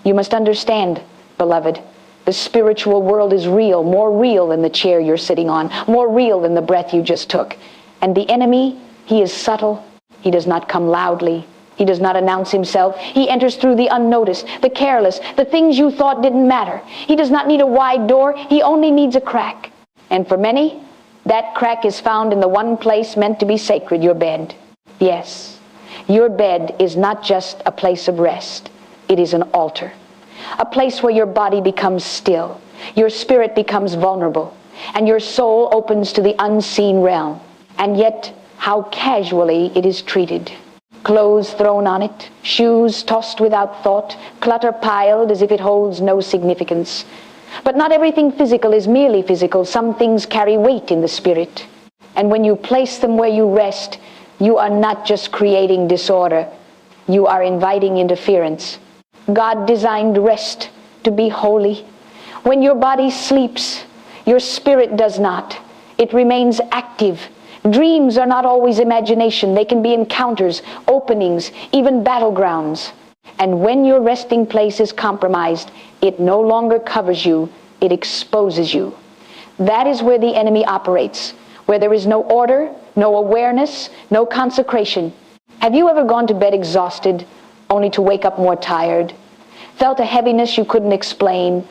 You must understand, beloved, the spiritual world is real, more real than the chair you're sitting on, more real than the breath you just took. And the enemy, he is subtle. He does not come loudly. He does not announce himself. He enters through the unnoticed, the careless, the things you thought didn't matter. He does not need a wide door. He only needs a crack. And for many, that crack is found in the one place meant to be sacred, your bed. Yes, your bed is not just a place of rest. It is an altar. A place where your body becomes still, your spirit becomes vulnerable, and your soul opens to the unseen realm. And yet, how casually it is treated. Clothes thrown on it, shoes tossed without thought, clutter piled as if it holds no significance. But not everything physical is merely physical. Some things carry weight in the spirit. And when you place them where you rest, you are not just creating disorder, you are inviting interference. God designed rest to be holy. When your body sleeps, your spirit does not. It remains active. Dreams are not always imagination. They can be encounters, openings, even battlegrounds. And when your resting place is compromised, it no longer covers you, it exposes you. That is where the enemy operates, where there is no order, no awareness, no consecration. Have you ever gone to bed exhausted, only to wake up more tired? Felt a heaviness you couldn't explain?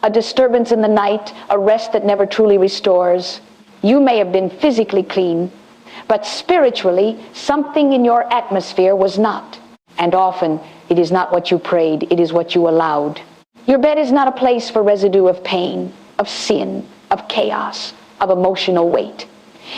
A disturbance in the night, a rest that never truly restores? You may have been physically clean, but spiritually, something in your atmosphere was not. And often, it is not what you prayed, it is what you allowed. Your bed is not a place for residue of pain, of sin, of chaos, of emotional weight.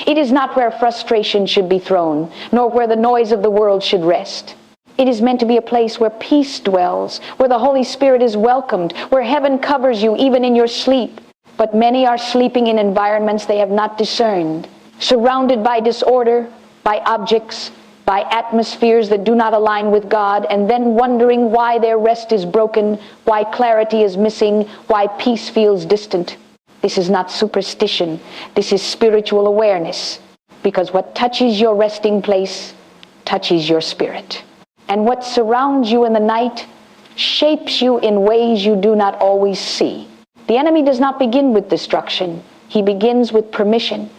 It is not where frustration should be thrown, nor where the noise of the world should rest. It is meant to be a place where peace dwells, where the Holy Spirit is welcomed, where heaven covers you even in your sleep. But many are sleeping in environments they have not discerned, surrounded by disorder, by objects, by atmospheres that do not align with God, and then wondering why their rest is broken, why clarity is missing, why peace feels distant. This is not superstition. This is spiritual awareness, because what touches your resting place touches your spirit. And what surrounds you in the night shapes you in ways you do not always see. The enemy does not begin with destruction. He begins with permission.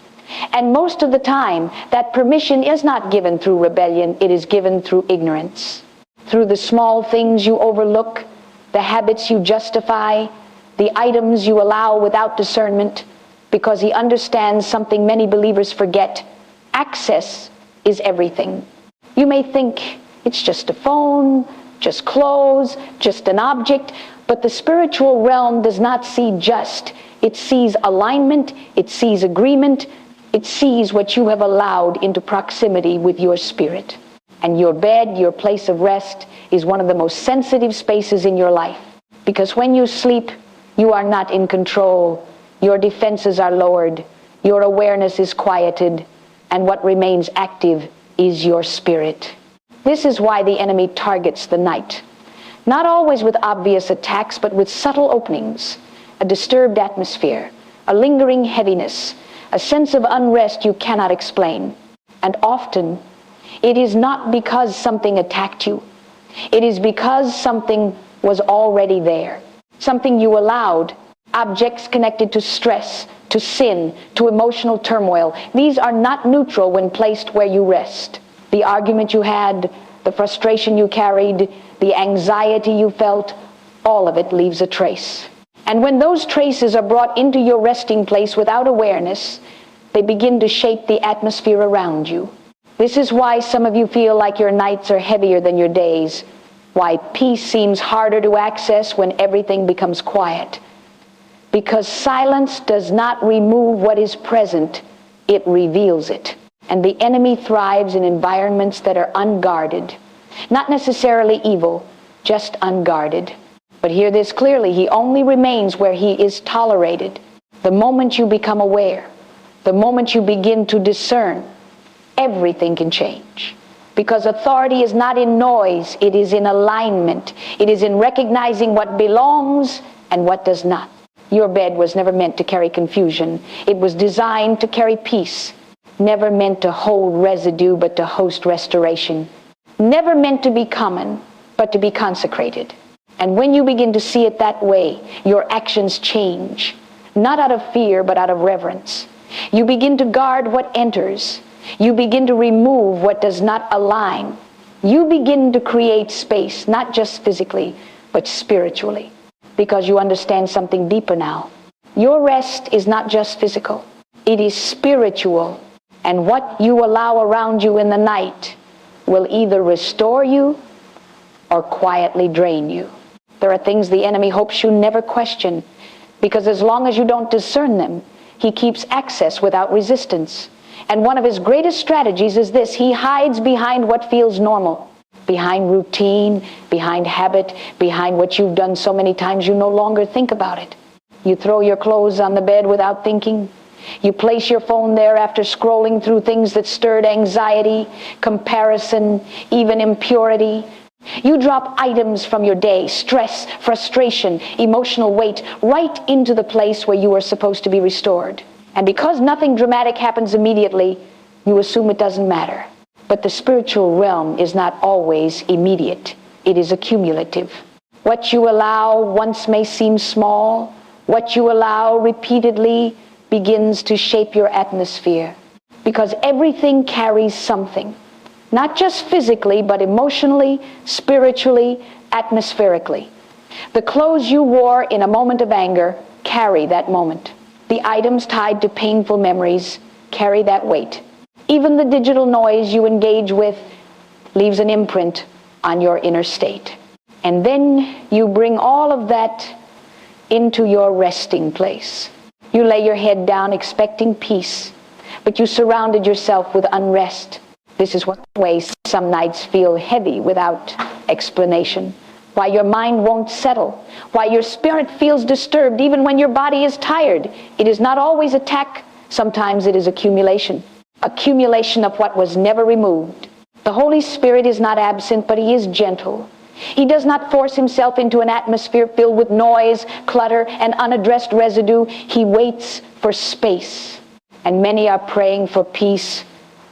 And most of the time, that permission is not given through rebellion. It is given through ignorance. Through the small things you overlook, the habits you justify, the items you allow without discernment, because he understands something many believers forget. Access is everything. You may think it's just a phone, just clothes, just an object, but the spiritual realm does not see just. It sees alignment, it sees agreement, it sees what you have allowed into proximity with your spirit. And your bed, your place of rest, is one of the most sensitive spaces in your life. Because when you sleep, you are not in control. Your defenses are lowered. Your awareness is quieted. And what remains active is your spirit. This is why the enemy targets the night. Not always with obvious attacks, but with subtle openings, a disturbed atmosphere, a lingering heaviness, a sense of unrest you cannot explain. And often, it is not because something attacked you. It is because something was already there. Something you allowed, objects connected to stress, to sin, to emotional turmoil. These are not neutral when placed where you rest. The argument you had, the frustration you carried, the anxiety you felt, all of it leaves a trace. And when those traces are brought into your resting place without awareness, they begin to shape the atmosphere around you. This is why some of you feel like your nights are heavier than your days, why peace seems harder to access when everything becomes quiet. Because silence does not remove what is present, it reveals it. And the enemy thrives in environments that are unguarded. Not necessarily evil, just unguarded. But hear this clearly, he only remains where he is tolerated. The moment you become aware, the moment you begin to discern, everything can change. Because authority is not in noise, it is in alignment. It is in recognizing what belongs and what does not. Your bed was never meant to carry confusion. It was designed to carry peace. Never meant to hold residue, but to host restoration. Never meant to be common, but to be consecrated. And when you begin to see it that way, your actions change, not out of fear, but out of reverence. You begin to guard what enters. You begin to remove what does not align. You begin to create space, not just physically, but spiritually, because you understand something deeper now. Your rest is not just physical. It is spiritual. And what you allow around you in the night will either restore you or quietly drain you. There are things the enemy hopes you never question, because as long as you don't discern them, he keeps access without resistance. And one of his greatest strategies is this: he hides behind what feels normal, behind routine, behind habit, behind what you've done so many times you no longer think about it. You throw your clothes on the bed without thinking. You place your phone there after scrolling through things that stirred anxiety, comparison, even impurity. You drop items from your day, stress, frustration, emotional weight, right into the place where you are supposed to be restored. And because nothing dramatic happens immediately, you assume it doesn't matter. But the spiritual realm is not always immediate. It is accumulative. What you allow once may seem small. What you allow repeatedly begins to shape your atmosphere. Because everything carries something. Not just physically, but emotionally, spiritually, atmospherically. The clothes you wore in a moment of anger carry that moment. The items tied to painful memories carry that weight. Even the digital noise you engage with leaves an imprint on your inner state. And then you bring all of that into your resting place. You lay your head down expecting peace, but you surrounded yourself with unrest. This is what ways some nights feel heavy without explanation. Why your mind won't settle. Why your spirit feels disturbed even when your body is tired. It is not always attack. Sometimes it is accumulation. Accumulation of what was never removed. The Holy Spirit is not absent, but he is gentle. He does not force himself into an atmosphere filled with noise, clutter, and unaddressed residue. He waits for space. And many are praying for peace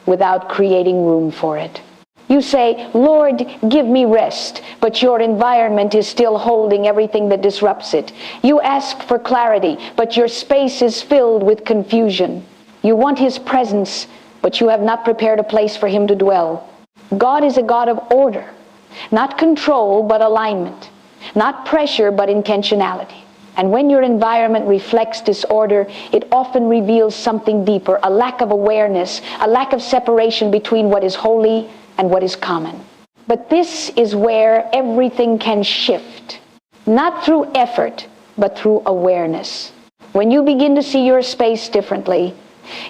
without creating room for it. You say, Lord, give me rest, but your environment is still holding everything that disrupts it. You ask for clarity, but your space is filled with confusion. You want his presence, but you have not prepared a place for him to dwell. God is a God of order, not control, but alignment, not pressure, but intentionality. And when your environment reflects disorder, it often reveals something deeper, a lack of awareness, a lack of separation between what is holy and what is common. But this is where everything can shift, not through effort, but through awareness. When you begin to see your space differently,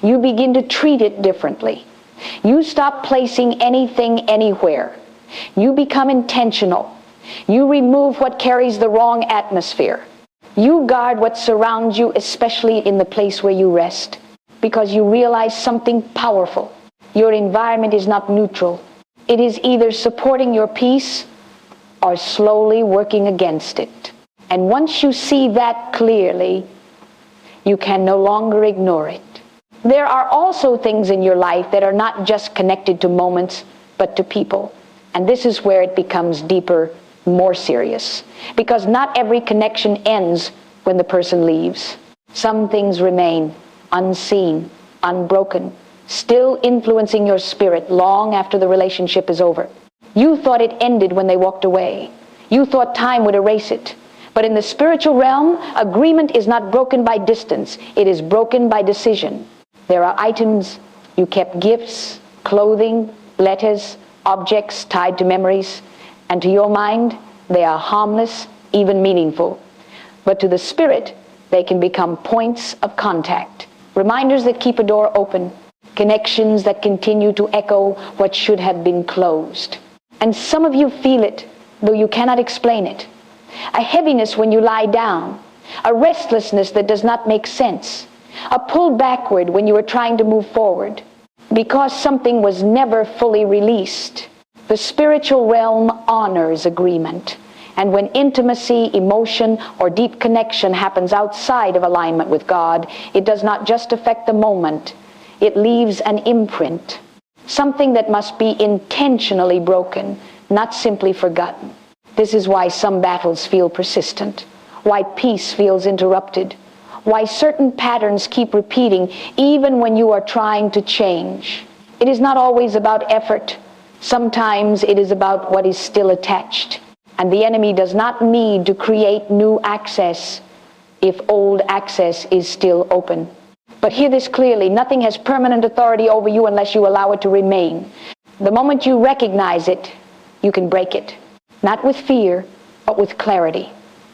you begin to treat it differently. You stop placing anything anywhere. You become intentional. You remove what carries the wrong atmosphere. You guard what surrounds you, especially in the place where you rest, because you realize something powerful. Your environment is not neutral. It is either supporting your peace or slowly working against it. And once you see that clearly, you can no longer ignore it. There are also things in your life that are not just connected to moments, but to people. And this is where it becomes deeper, more serious. Because not every connection ends when the person leaves. Some things remain unseen, unbroken, still influencing your spirit long after the relationship is over. You thought it ended when they walked away. You thought time would erase it. But in the spiritual realm, agreement is not broken by distance. It is broken by decision. There are items you kept, gifts, clothing, letters, objects tied to memories, and to your mind, they are harmless, even meaningful. But to the spirit, they can become points of contact, reminders that keep a door open, connections that continue to echo what should have been closed. And some of you feel it, though you cannot explain it. A heaviness when you lie down, a restlessness that does not make sense, a pull backward when you are trying to move forward, because something was never fully released. The spiritual realm honors agreement. And when intimacy, emotion, or deep connection happens outside of alignment with God, it does not just affect the moment. It leaves an imprint, something that must be intentionally broken, not simply forgotten. This is why some battles feel persistent, why peace feels interrupted, why certain patterns keep repeating even when you are trying to change. It is not always about effort. Sometimes it is about what is still attached. And the enemy does not need to create new access if old access is still open. But hear this clearly, nothing has permanent authority over you unless you allow it to remain. The moment you recognize it, you can break it. Not with fear, but with clarity.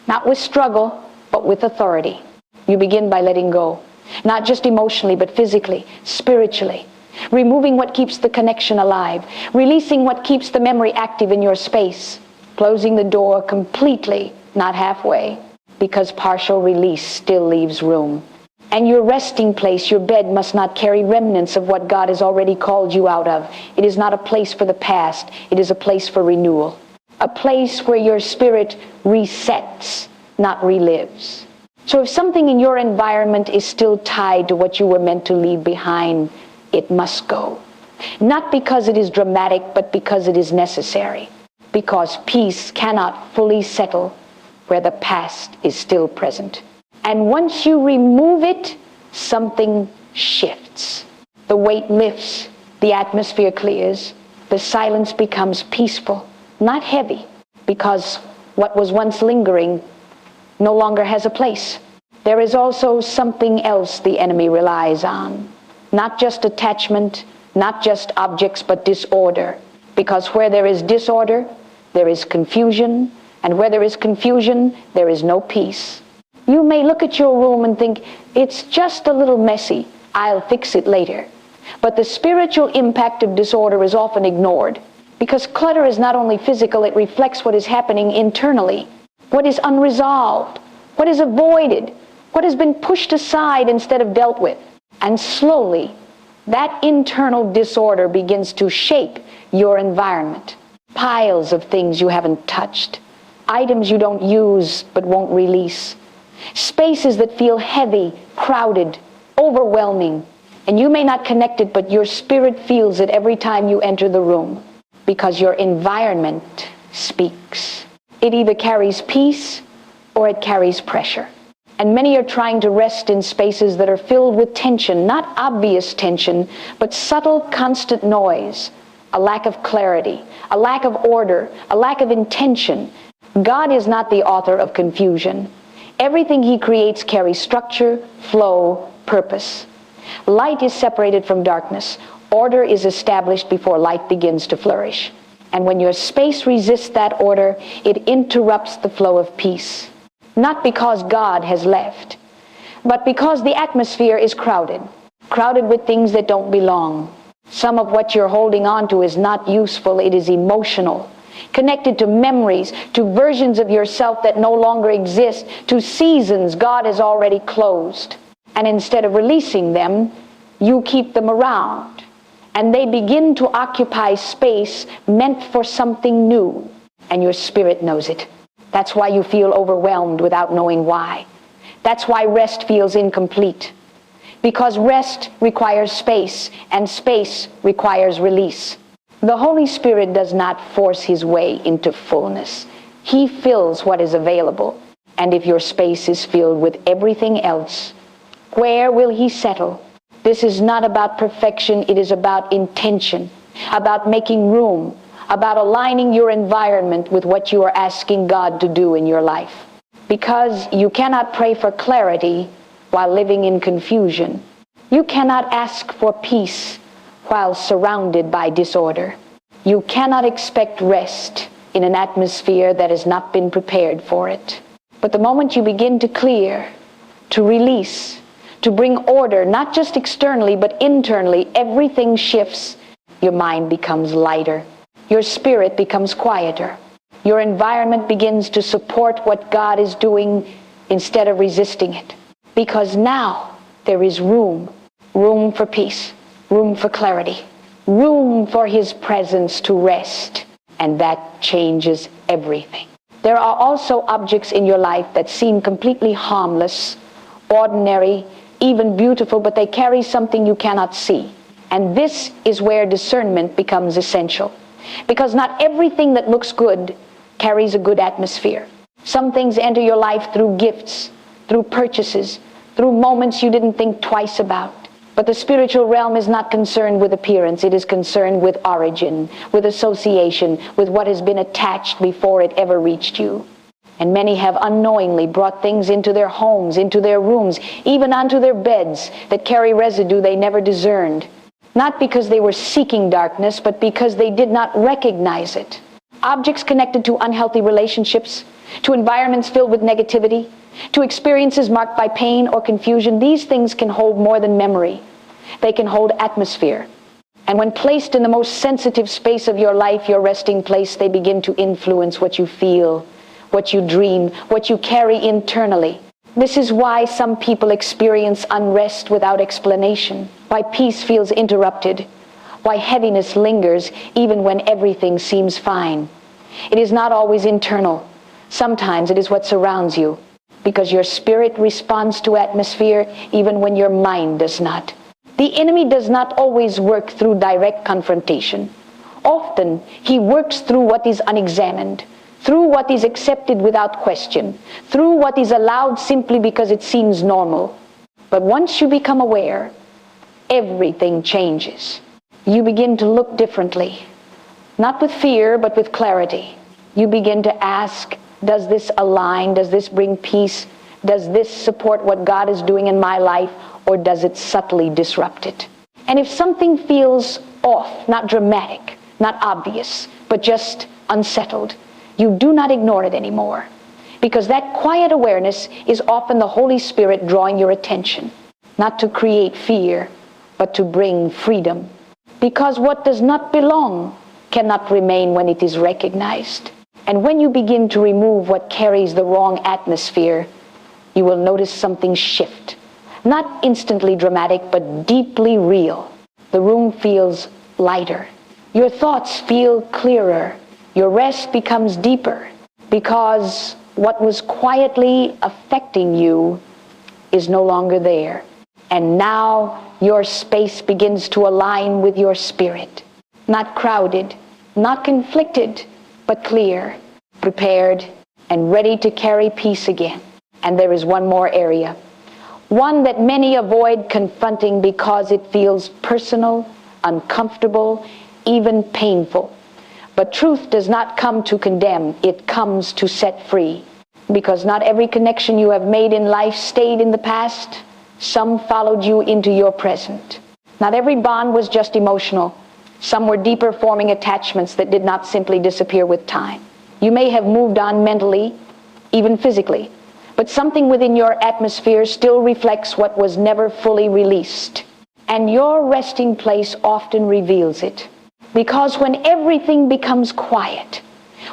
Not with struggle, but with authority. You begin by letting go. Not just emotionally, but physically, spiritually. Removing what keeps the connection alive. Releasing what keeps the memory active in your space. Closing the door completely, not halfway. Because partial release still leaves room. And your resting place, your bed, must not carry remnants of what God has already called you out of. It is not a place for the past. It is a place for renewal. A place where your spirit resets, not relives. So if something in your environment is still tied to what you were meant to leave behind, it must go. Not because it is dramatic, but because it is necessary. Because peace cannot fully settle where the past is still present. And once you remove it, something shifts. The weight lifts, the atmosphere clears, the silence becomes peaceful, not heavy, because what was once lingering no longer has a place. There is also something else the enemy relies on. Not just attachment, not just objects, but disorder. Because where there is disorder, there is confusion, and where there is confusion, there is no peace. You may look at your room and think, it's just a little messy, I'll fix it later. But the spiritual impact of disorder is often ignored, because clutter is not only physical, it reflects what is happening internally, what is unresolved, what is avoided, what has been pushed aside instead of dealt with. And slowly, that internal disorder begins to shape your environment. Piles of things you haven't touched, items you don't use but won't release, spaces that feel heavy, crowded, overwhelming, and you may not connect it, but your spirit feels it every time you enter the room, because your environment speaks. It either carries peace or it carries pressure. And many are trying to rest in spaces that are filled with tension, not obvious tension, but subtle, constant noise, a lack of clarity, a lack of order, a lack of intention. God is not the author of confusion. Everything he creates carries structure, flow, purpose. Light is separated from darkness. Order is established before light begins to flourish. And when your space resists that order, it interrupts the flow of peace. Not because God has left, but because the atmosphere is crowded with things that don't belong. Some of what you're holding on to is not useful, it is emotional, connected to memories, to versions of yourself that no longer exist, to seasons God has already closed. And instead of releasing them, you keep them around. And they begin to occupy space meant for something new. And your spirit knows it. That's why you feel overwhelmed without knowing why. That's why rest feels incomplete. Because rest requires space, and space requires release. The Holy Spirit does not force his way into fullness. He fills what is available. And if your space is filled with everything else, where will he settle? This is not about perfection, it is about intention, about making room, about aligning your environment with what you are asking God to do in your life. Because you cannot pray for clarity while living in confusion. You cannot ask for peace while surrounded by disorder. You cannot expect rest in an atmosphere that has not been prepared for it. But the moment you begin to clear, to release, to bring order, not just externally, but internally, everything shifts. Your mind becomes lighter. Your spirit becomes quieter. Your environment begins to support what God is doing instead of resisting it. Because now there is room for peace, room for clarity, room for his presence to rest. And that changes everything. There are also objects in your life that seem completely harmless, ordinary, even beautiful, but they carry something you cannot see. And this is where discernment becomes essential. Because not everything that looks good carries a good atmosphere. Some things enter your life through gifts, through purchases, through moments you didn't think twice about. But the spiritual realm is not concerned with appearance. It is concerned with origin, with association, with what has been attached before it ever reached you. And many have unknowingly brought things into their homes, into their rooms, even onto their beds that carry residue they never discerned. Not because they were seeking darkness, but because they did not recognize it. Objects connected to unhealthy relationships, to environments filled with negativity, to experiences marked by pain or confusion, these things can hold more than memory. They can hold atmosphere. And when placed in the most sensitive space of your life, your resting place, they begin to influence what you feel, what you dream, what you carry internally. This is why some people experience unrest without explanation, why peace feels interrupted, why heaviness lingers even when everything seems fine. It is not always internal. Sometimes it is what surrounds you, because your spirit responds to atmosphere even when your mind does not. The enemy does not always work through direct confrontation. Often he works through what is unexamined, through what is accepted without question, through what is allowed simply because it seems normal. But once you become aware, everything changes. You begin to look differently, not with fear, but with clarity. You begin to ask, does this align? Does this bring peace? Does this support what God is doing in my life? Or does it subtly disrupt it? And if something feels off, not dramatic, not obvious, but just unsettled, you do not ignore it anymore. Because that quiet awareness is often the Holy Spirit drawing your attention, not to create fear, but to bring freedom. Because what does not belong cannot remain when it is recognized. And when you begin to remove what carries the wrong atmosphere, you will notice something shift. Not instantly dramatic, but deeply real. The room feels lighter. Your thoughts feel clearer. Your rest becomes deeper, because what was quietly affecting you is no longer there. And now your space begins to align with your spirit. Not crowded, not conflicted, but clear, prepared, and ready to carry peace again. And there is one more area, one that many avoid confronting because it feels personal, uncomfortable, even painful. But truth does not come to condemn, it comes to set free. Because not every connection you have made in life stayed in the past. Some followed you into your present. Not every bond was just emotional. Some were deeper forming attachments that did not simply disappear with time. You may have moved on mentally, even physically, but something within your atmosphere still reflects what was never fully released. And your resting place often reveals it. Because when everything becomes quiet,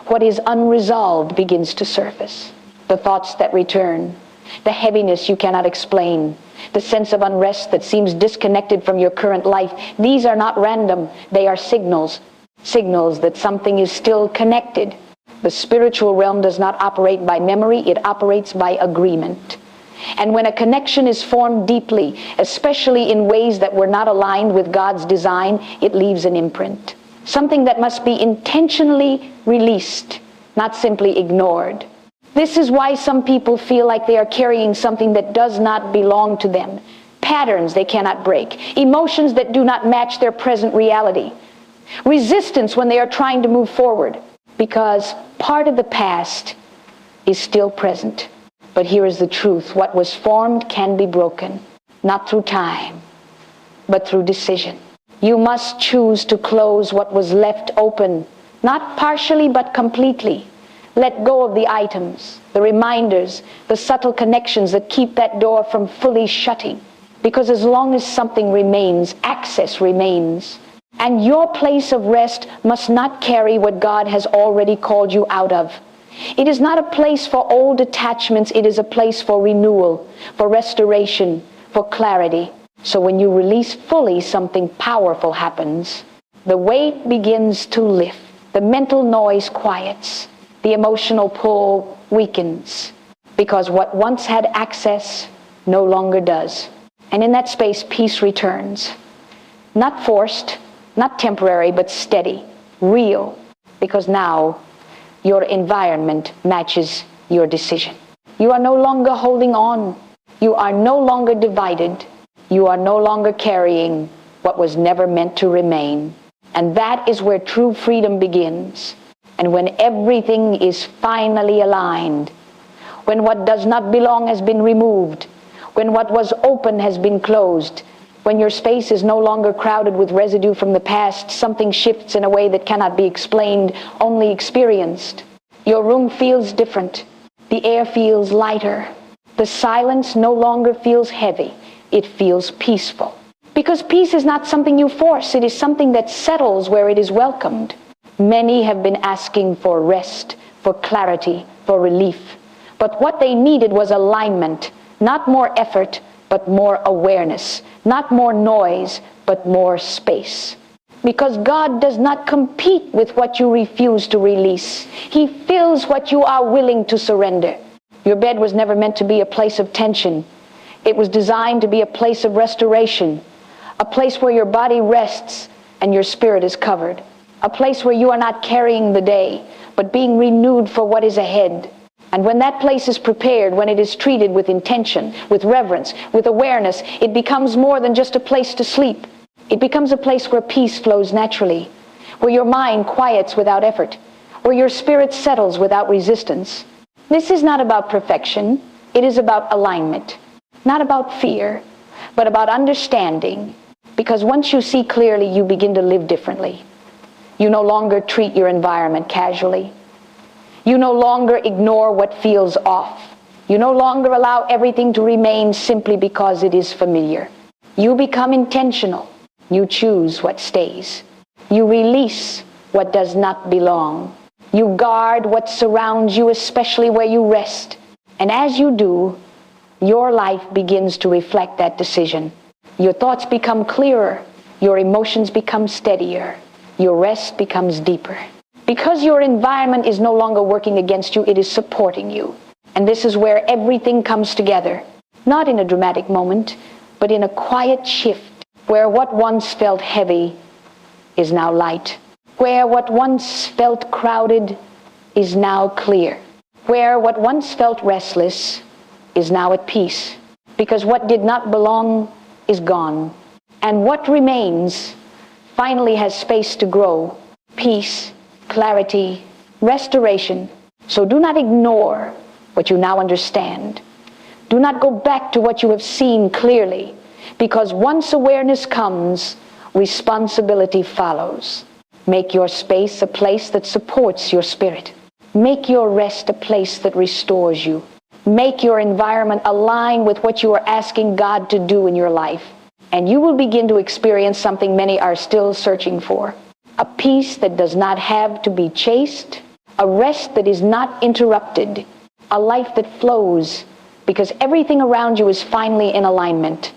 what is unresolved begins to surface. The thoughts that return, the heaviness you cannot explain, the sense of unrest that seems disconnected from your current life, these are not random, they are signals. Signals that something is still connected. The spiritual realm does not operate by memory, it operates by agreement. And when a connection is formed deeply, especially in ways that were not aligned with God's design, it leaves an imprint. Something that must be intentionally released, not simply ignored. This is why some people feel like they are carrying something that does not belong to them. Patterns they cannot break. Emotions that do not match their present reality. Resistance when they are trying to move forward. Because part of the past is still present. But here is the truth. What was formed can be broken. Not through time, but through decision. You must choose to close what was left open. Not partially, but completely. Let go of the items, the reminders, the subtle connections that keep that door from fully shutting. Because as long as something remains, access remains. And your place of rest must not carry what God has already called you out of. It is not a place for old attachments, it is a place for renewal, for restoration, for clarity. So when you release fully, something powerful happens. The weight begins to lift. The mental noise quiets. The emotional pull weakens. Because what once had access no longer does. And in that space, peace returns. Not forced, not temporary, but steady, real. Because now, Your environment matches your decision. You are no longer holding on. You are no longer divided. You are no longer carrying what was never meant to remain. And that is where true freedom begins. And when everything is finally aligned, when what does not belong has been removed, when what was open has been closed, when your space is no longer crowded with residue from the past, something shifts in a way that cannot be explained, only experienced. Your room feels different. The air feels lighter. The silence no longer feels heavy. It feels peaceful. Because peace is not something you force. It is something that settles where it is welcomed. Many have been asking for rest, for clarity, for relief. But what they needed was alignment, not more effort, but more awareness, not more noise, but more space. Because God does not compete with what you refuse to release. He fills what you are willing to surrender. Your bed was never meant to be a place of tension. It was designed to be a place of restoration, a place where your body rests and your spirit is covered, a place where you are not carrying the day, but being renewed for what is ahead. And when that place is prepared, when it is treated with intention, with reverence, with awareness, it becomes more than just a place to sleep. It becomes a place where peace flows naturally, where your mind quiets without effort, where your spirit settles without resistance. This is not about perfection. It is about alignment, not about fear, but about understanding. Because once you see clearly, you begin to live differently. You no longer treat your environment casually. You no longer ignore what feels off. You no longer allow everything to remain simply because it is familiar. You become intentional. You choose what stays. You release what does not belong. You guard what surrounds you, especially where you rest. And as you do, your life begins to reflect that decision. Your thoughts become clearer. Your emotions become steadier. Your rest becomes deeper. Because your environment is no longer working against you, it is supporting you. And this is where everything comes together. Not in a dramatic moment, but in a quiet shift, where what once felt heavy is now light. Where what once felt crowded is now clear. Where what once felt restless is now at peace. Because what did not belong is gone. And what remains finally has space to grow. Peace, clarity, restoration. So do not ignore what you now understand. Do not go back to what you have seen clearly, because once awareness comes, responsibility follows. Make your space a place that supports your spirit. Make your rest a place that restores you. Make your environment align with what you are asking God to do in your life. And you will begin to experience something many are still searching for. A peace that does not have to be chased. A rest that is not interrupted. A life that flows because everything around you is finally in alignment.